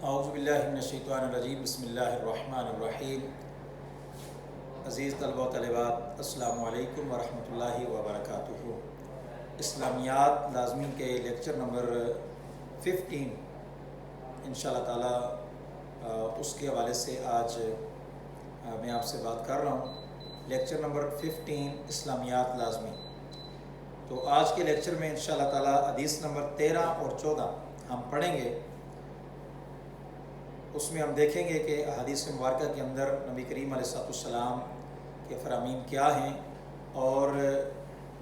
اعوذ باللہ من الشیطان الرجیم بسم اللہ الرحمن الرحیم۔ عزیز طلبہ و طالبات، السلام علیکم ورحمۃ اللہ وبرکاتہ۔ اسلامیات لازمی کے لیکچر نمبر 15 انشاءاللہ تعالی اس کے حوالے سے آج میں آپ سے بات کر رہا ہوں۔ لیکچر نمبر 15 اسلامیات لازمی۔ تو آج کے لیکچر میں انشاءاللہ تعالی حدیث نمبر 13 اور 14 ہم پڑھیں گے۔ اس میں ہم دیکھیں گے کہ احادیث مبارکہ کے اندر نبی کریم علیہ السلام کے فرامین کیا ہیں، اور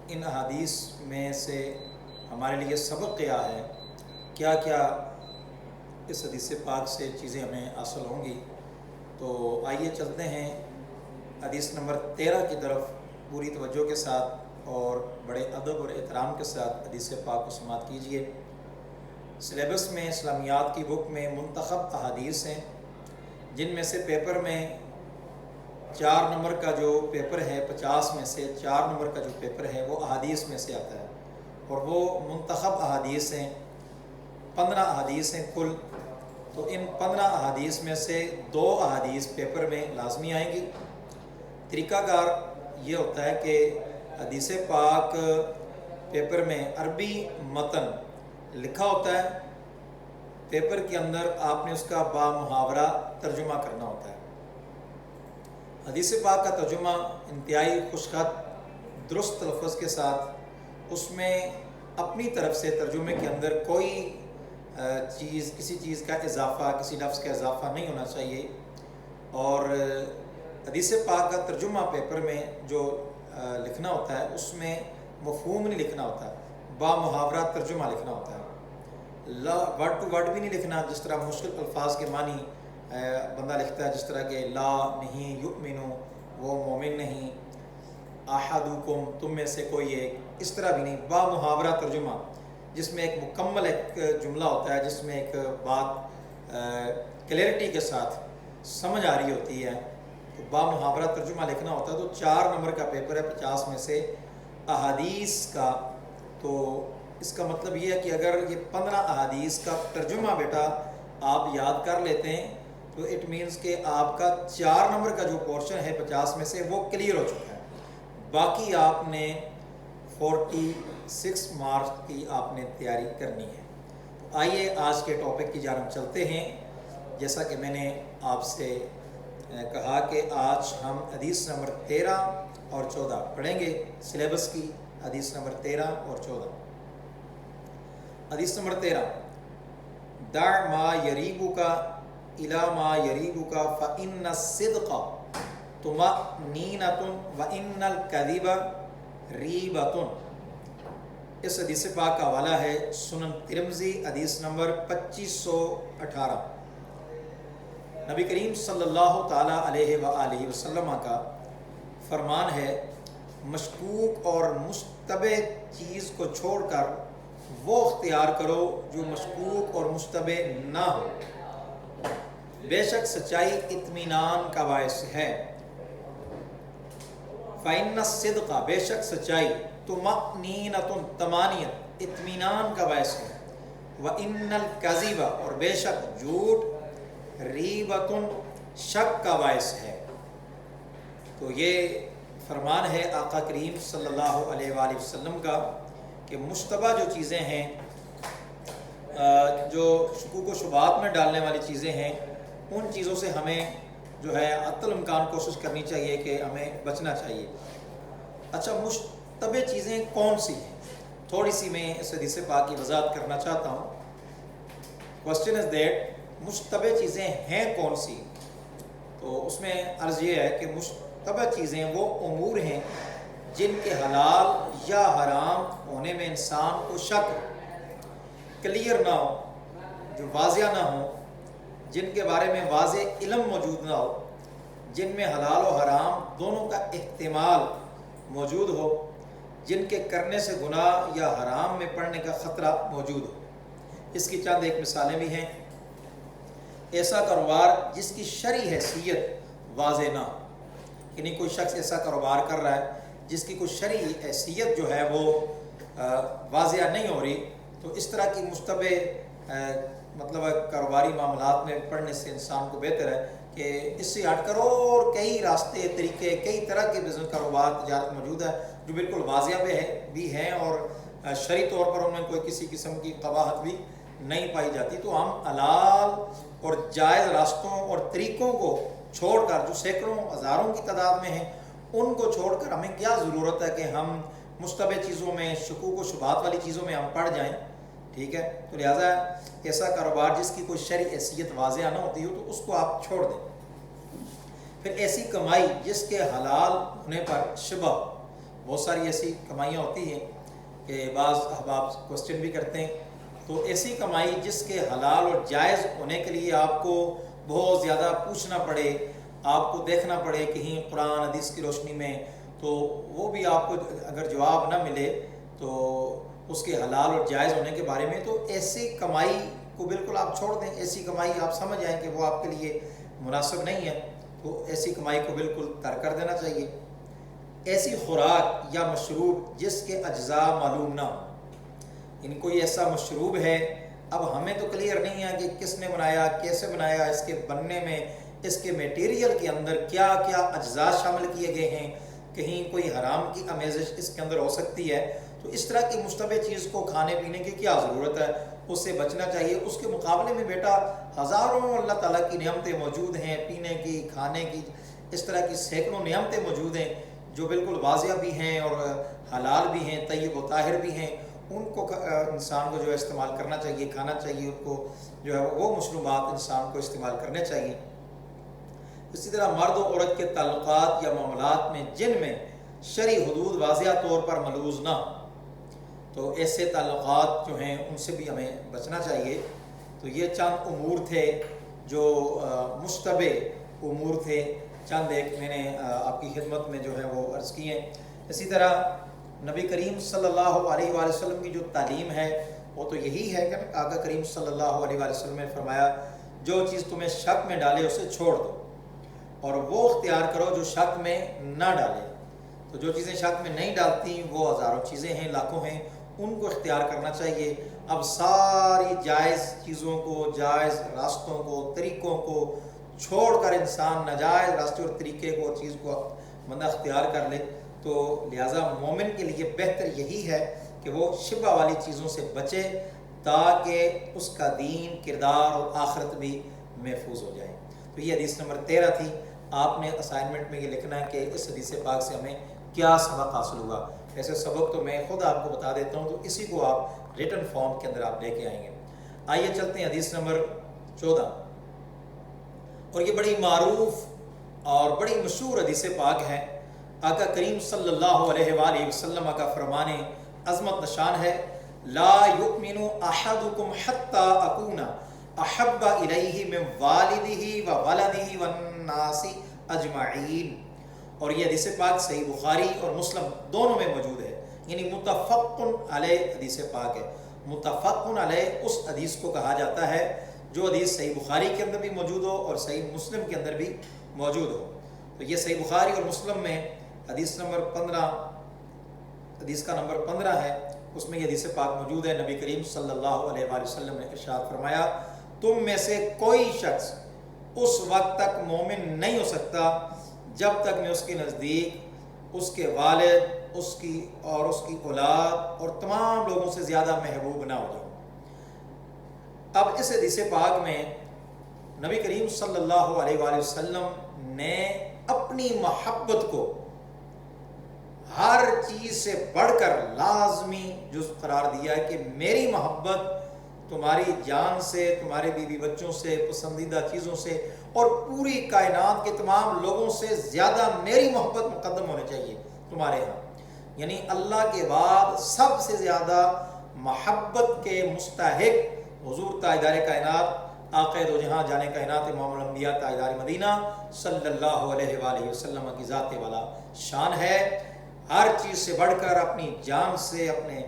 ان احادیث میں سے ہمارے لیے سبق کیا ہے، کیا کیا اس حدیث پاک سے چیزیں ہمیں حاصل ہوں گی۔ تو آئیے چلتے ہیں حدیث نمبر 13 کی طرف پوری توجہ کے ساتھ اور بڑے ادب اور احترام کے ساتھ حدیث پاک کو سماعت کیجیے۔ سلیبس میں اسلامیات کی بک میں منتخب احادیث ہیں، جن میں سے پیپر میں 4 نمبر کا جو پیپر ہے، 50 میں سے 4 نمبر کا جو پیپر ہے وہ احادیث میں سے آتا ہے، اور وہ منتخب احادیث ہیں، 15 احادیث ہیں کل۔ تو ان 15 احادیث میں سے 2 احادیث پیپر میں لازمی آئیں گی۔ طریقہ کار یہ ہوتا ہے کہ حدیث پاک پیپر میں عربی متن لکھا ہوتا ہے، پیپر کے اندر آپ نے اس کا با محاورہ ترجمہ کرنا ہوتا ہے۔ حدیث پاک کا ترجمہ انتہائی خوش خط درست تلفظ کے ساتھ، اس میں اپنی طرف سے ترجمے کے اندر کوئی کسی چیز کا اضافہ، کسی لفظ کا اضافہ نہیں ہونا چاہیے۔ اور حدیث پاک کا ترجمہ پیپر میں جو لکھنا ہوتا ہے اس میں مفہوم نہیں لکھنا ہوتا، با محاورہ ترجمہ لکھنا ہوتا ہے۔ ورڈ ٹو ورڈ بھی نہیں لکھنا، جس طرح مشکل الفاظ کے معنی بندہ لکھتا ہے، جس طرح کہ لا نہیں، یؤمنو وہ مومن نہیں، احدکم تم میں سے کوئی ایک، اس طرح بھی نہیں۔ با محاورہ ترجمہ، جس میں ایک مکمل ایک جملہ ہوتا ہے، جس میں ایک بات کلیئرٹی کے ساتھ سمجھ آ رہی ہوتی ہے، تو با محاورہ ترجمہ لکھنا ہوتا ہے۔ تو 4 نمبر کا پیپر ہے 50 میں سے احادیث کا۔ تو اس کا مطلب یہ ہے کہ اگر یہ 15 احادیث کا ترجمہ بیٹا آپ یاد کر لیتے ہیں تو اٹ مینس کہ آپ کا 4 نمبر کا جو پورشن ہے 50 میں سے وہ کلیئر ہو چکا ہے۔ باقی آپ نے 46 مارکس کی آپ نے تیاری کرنی ہے۔ تو آئیے آج کے ٹاپک کی جانب چلتے ہیں۔ جیسا کہ میں نے آپ سے کہا کہ آج ہم حدیث نمبر 13 اور 14 پڑھیں گے، سلیبس کی حدیث نمبر 13 اور 14۔ حدیث نمبر 13، دع ما یریبک الی ما یریبک فإن الصدق طمأنینۃ وإن الکذب ریبۃ۔ اس حدیث پاک کا حوالہ ہے سنن ترمذی، حدیث نمبر 2518۔ نبی کریم صلی اللہ تعالیٰ علیہ وآلہ وسلم کا فرمان ہے، مشکوک اور مشتبہ چیز کو چھوڑ کر وہ اختیار کرو جو مشکوک اور مشتبہ نہ ہو، بے شک سچائی اطمینان کا باعث ہے۔ فإن الصدق، بے شک سچائی، طمأنینۃ، طمانینت، اطمینان کا باعث ہے۔ وإن الکذب، اور بے شک جھوٹ، ریبۃ، شک کا باعث ہے۔ تو یہ فرمان ہے آقا کریم صلی اللہ علیہ وآلہ وسلم کا کہ مشتبہ جو چیزیں ہیں، جو شکوک و شبہات میں ڈالنے والی چیزیں ہیں، ان چیزوں سے ہمیں جو ہے حتی الامکان کوشش کرنی چاہیے کہ ہمیں بچنا چاہیے۔ اچھا، مشتبہ چیزیں کون سی ہیں؟ تھوڑی سی میں اس حدیث پاک کی وضاحت کرنا چاہتا ہوں۔ کوسچن از دیٹ، مشتبہ چیزیں ہیں کون سی؟ تو اس میں عرض یہ ہے کہ مشتبہ چیزیں وہ امور ہیں جن کے حلال یا حرام ہونے میں انسان کو شک، کلیئر نہ ہو، جو واضح نہ ہو، جن کے بارے میں واضح علم موجود نہ ہو، جن میں حلال و حرام دونوں کا احتمال موجود ہو، جن کے کرنے سے گناہ یا حرام میں پڑنے کا خطرہ موجود ہو۔ اس کی چند ایک مثالیں بھی ہیں۔ ایسا کاروبار جس کی شرعی حیثیت واضح نہ ہو، یعنی کوئی شخص ایسا کاروبار کر رہا ہے جس کی کوئی شرعی حیثیت جو ہے وہ واضح نہیں ہو رہی، تو اس طرح کی مشتبہ مطلب کاروباری معاملات میں پڑھنے سے انسان کو بہتر ہے کہ اس سے ہٹ کر اور کئی راستے طریقے کئی طرح کے بزنس کاروبار تجارت موجود ہے جو بالکل واضح بھی ہیں اور شرعی طور پر ان میں کوئی کسی قسم کی قباحت بھی نہیں پائی جاتی. تو ہم حلال اور جائز راستوں اور طریقوں کو چھوڑ کر جو سینکڑوں ہزاروں کی تعداد میں ہیں ان کو چھوڑ کر ہمیں کیا ضرورت ہے کہ ہم مشتبہ چیزوں میں شکوک و شبہات والی چیزوں میں ہم پڑ جائیں. ٹھیک ہے, تو لہٰذا ایسا کاروبار جس کی کوئی شرعی حیثیت واضح نہ ہوتی ہو تو اس کو آپ چھوڑ دیں. پھر ایسی کمائی جس کے حلال ہونے پر شبہ, بہت ساری ایسی کمائیاں ہوتی ہیں کہ بعض احباب کوسچن بھی کرتے ہیں, تو ایسی کمائی جس کے حلال اور جائز ہونے کے لیے آپ کو بہت زیادہ پوچھنا پڑے, آپ کو دیکھنا پڑے کہیں قرآن حدیث کی روشنی میں, تو وہ بھی آپ کو اگر جواب نہ ملے تو اس کے حلال اور جائز ہونے کے بارے میں, تو ایسی کمائی کو بالکل آپ چھوڑ دیں. ایسی کمائی آپ سمجھ آئیں کہ وہ آپ کے لیے مناسب نہیں ہے تو ایسی کمائی کو بالکل ترک کر دینا چاہیے. ایسی خوراک یا مشروب جس کے اجزاء معلوم نہ ہو, یعنی کوئی ایسا مشروب ہے اب ہمیں تو کلیئر نہیں ہے کہ کس نے بنایا, کیسے بنایا, اس کے بننے میں اس کے میٹیریل کے اندر کیا کیا اجزاء شامل کیے گئے ہیں, کہیں کوئی حرام کی آمیزش اس کے اندر ہو سکتی ہے, تو اس طرح کی مشتبہ چیز کو کھانے پینے کی کیا ضرورت ہے, اس سے بچنا چاہیے. اس کے مقابلے میں بیٹا ہزاروں اللہ تعالیٰ کی نعمتیں موجود ہیں, پینے کی, کھانے کی, اس طرح کی سینکڑوں نعمتیں موجود ہیں جو بالکل واضح بھی ہیں اور حلال بھی ہیں, طیب و طاہر بھی ہیں. ان کو انسان کو جو ہے استعمال کرنا چاہیے, کھانا چاہیے, ان کو جو ہے وہ مشروبات انسان کو استعمال کرنے چاہیے. اسی طرح مرد و عورت کے تعلقات یا معاملات میں جن میں شرعی حدود واضح طور پر ملوث نہ, تو ایسے تعلقات جو ہیں ان سے بھی ہمیں بچنا چاہیے. تو یہ چند امور تھے جو مشتبہ امور تھے, چند ایک میں نے آپ کی خدمت میں جو ہے وہ عرض کی ہیں. اسی طرح نبی کریم صلی اللہ علیہ وآلہ وسلم کی جو تعلیم ہے وہ تو یہی ہے کہ آقا کریم صلی اللہ علیہ وآلہ وسلم نے فرمایا جو چیز تمہیں شک میں ڈالے اسے چھوڑ دو اور وہ اختیار کرو جو شک میں نہ ڈالے. تو جو چیزیں شک میں نہیں ڈالتی وہ ہزاروں چیزیں ہیں, لاکھوں ہیں, ان کو اختیار کرنا چاہیے. اب ساری جائز چیزوں کو, جائز راستوں کو, طریقوں کو چھوڑ کر انسان ناجائز راستے اور طریقے کو اور چیز کو بندہ اختیار کر لے, تو لہٰذا مومن کے لیے بہتر یہی ہے کہ وہ شبہ والی چیزوں سے بچے تاکہ اس کا دین, کردار اور آخرت بھی محفوظ ہو جائے. تو یہ حدیث نمبر 13 تھی. آپ نے اسائنمنٹ میں یہ لکھنا ہے کہ اس حدیث پاک سے ہمیں کیا سبق حاصل ہوا. ایسے سبق تو میں خود آپ کو بتا دیتا ہوں, تو اسی کو آپ ریٹن فارم کے اندر آپ لے کے آئیں گے. آئیے چلتے ہیں حدیث نمبر 14, اور یہ بڑی معروف اور بڑی مشہور حدیث پاک ہے. آقا کریم صلی اللہ علیہ وآلہ وسلم کا فرمان عظمت نشان ہے, لا یؤمن احدکم حتی اکون احب الیہ من والدہ و ولدہ والناس اجمعین. اور یہ حدیث پاک صحیح بخاری اور مسلم دونوں میں موجود ہے, یعنی متفق علیہ حدیث پاک ہے. متفق علیہ اس حدیث کو کہا جاتا ہے جو حدیث صحیح بخاری کے اندر بھی موجود ہو اور صحیح مسلم کے اندر بھی موجود ہو. تو یہ صحیح بخاری اور مسلم میں حدیث نمبر 15, حدیث کا نمبر 15 ہے, اس میں یہ حدیث پاک موجود ہے. نبی کریم صلی اللہ علیہ وآلہ وسلم نے ارشاد فرمایا, تم میں سے کوئی شخص اس وقت تک مومن نہیں ہو سکتا جب تک میں اس کے نزدیک اس کے والد, اس کی اولاد اور تمام لوگوں سے زیادہ محبوب نہ ہو جاؤں. اب اس حدیث پاک میں نبی کریم صلی اللہ علیہ وآلہ وسلم نے اپنی محبت کو ہر چیز سے بڑھ کر لازمی جز قرار دیا ہے کہ میری محبت تمہاری جان سے, تمہارے بیوی بچوں سے, پسندیدہ چیزوں سے اور پوری کائنات کے تمام لوگوں سے زیادہ میری محبت مقدم ہونی چاہیے تمہارے ہاں. یعنی اللہ کے بعد سب سے زیادہ محبت کے مستحق حضور تاجدار کائنات, آقا دو جہاں جانے کائنات, امام الانبیاء تاجدار مدینہ صلی اللہ علیہ وآلہ وسلم کی ذات والا شان ہے. ہر چیز سے بڑھ کر اپنی جان سے, اپنے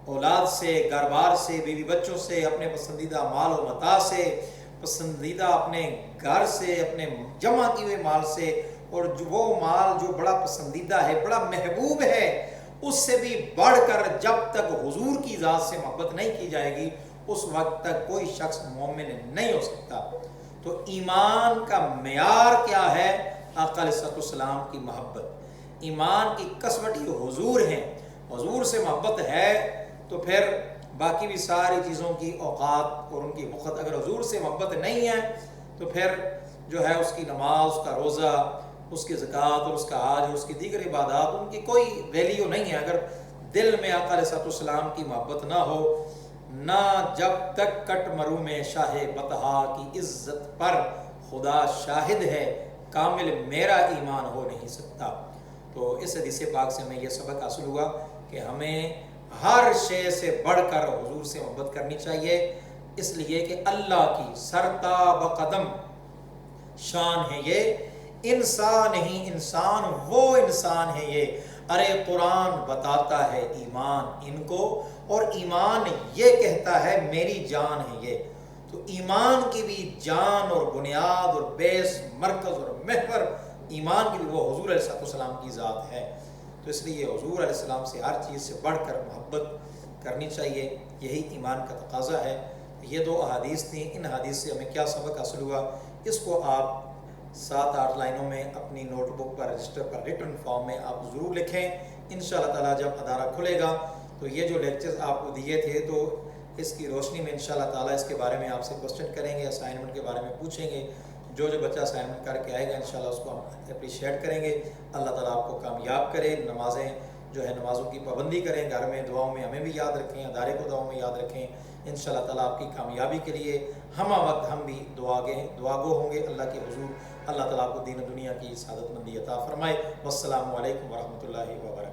اولاد سے, گھر بار سے, بیوی بچوں سے, اپنے پسندیدہ مال و متاع سے, پسندیدہ اپنے گھر سے, اپنے جمع کیے ہوئے مال سے, اور جو وہ مال جو بڑا پسندیدہ ہے, بڑا محبوب ہے, اس سے بھی بڑھ کر جب تک حضور کی ذات سے محبت نہیں کی جائے گی اس وقت تک کوئی شخص مومن نہیں ہو سکتا۔ تو ایمان کا معیار کیا ہے؟ آقا علیہ السلام کی محبت، ایمان کی کسوٹی حضور ہیں، حضور سے محبت ہے تو پھر باقی بھی ساری چیزوں کی اوقات اور ان کی وقت، اگر حضور سے محبت نہیں ہے تو پھر جو ہے اس کی نماز، اس کا روزہ، اس کی زکوٰۃ اور اس کا حج، اس کی دیگر عبادات، ان کی کوئی ویلیو نہیں ہے اگر دل میں آقا علیہ السلام کی محبت نہ ہو۔ نہ جب تک کٹ مرو میں شاہ بطحا کی عزت پر خدا شاہد ہے، کامل میرا ایمان ہو نہیں سکتا۔ تو اس حدیث پاک سے ہمیں یہ سبق حاصل ہوا کہ ہمیں ہر شے سے بڑھ کر حضور سے محبت کرنی چاہیے، اس لیے کہ اللہ کی سرتاب قدم شان ہے یہ، انسان ہی انسان، وہ انسان ہے یہ۔ ارے قرآن بتاتا ہے ایمان ان کو، اور ایمان یہ کہتا ہے میری جان ہے یہ۔ تو ایمان کی بھی جان اور بنیاد اور بیس، مرکز اور محور ایمان کی بھی وہ حضور علیہ السلام کی ذات ہے۔ تو اس لیے حضور علیہ السلام سے ہر چیز سے بڑھ کر محبت کرنی چاہیے، یہی ایمان کا تقاضا ہے۔ یہ 2 احادیث تھیں، ان احادیث سے ہمیں کیا سبق حاصل ہوا، اس کو آپ 7-8 لائنوں میں اپنی نوٹ بک پر، رجسٹر پر، ریٹن فارم میں آپ ضرور لکھیں۔ انشاءاللہ تعالیٰ جب ادارہ کھلے گا تو یہ جو لیکچرز آپ کو دیے تھے تو اس کی روشنی میں انشاءاللہ تعالیٰ اس کے بارے میں آپ سے کوسچن کریں گے، اسائنمنٹ کے بارے میں پوچھیں گے۔ جو بچہ اسائنمنٹ کر کے آئے گا انشاءاللہ اس کو ہم اپریشیٹ کریں گے۔ اللہ تعالیٰ آپ کو کامیاب کرے، نمازیں جو ہے نمازوں کی پابندی کریں، گھر میں دعاؤں میں ہمیں بھی یاد رکھیں، ادارے کو دعاؤں میں یاد رکھیں۔ انشاءاللہ تعالیٰ آپ کی کامیابی کے لیے ہمہ وقت ہم بھی دعاگو ہوں گے اللہ کے حضور۔ اللہ تعالیٰ آپ کو دین و دنیا کی سعادت مندی عطا فرمائے۔ والسلام علیکم ورحمۃ اللہ وبرکاتہ۔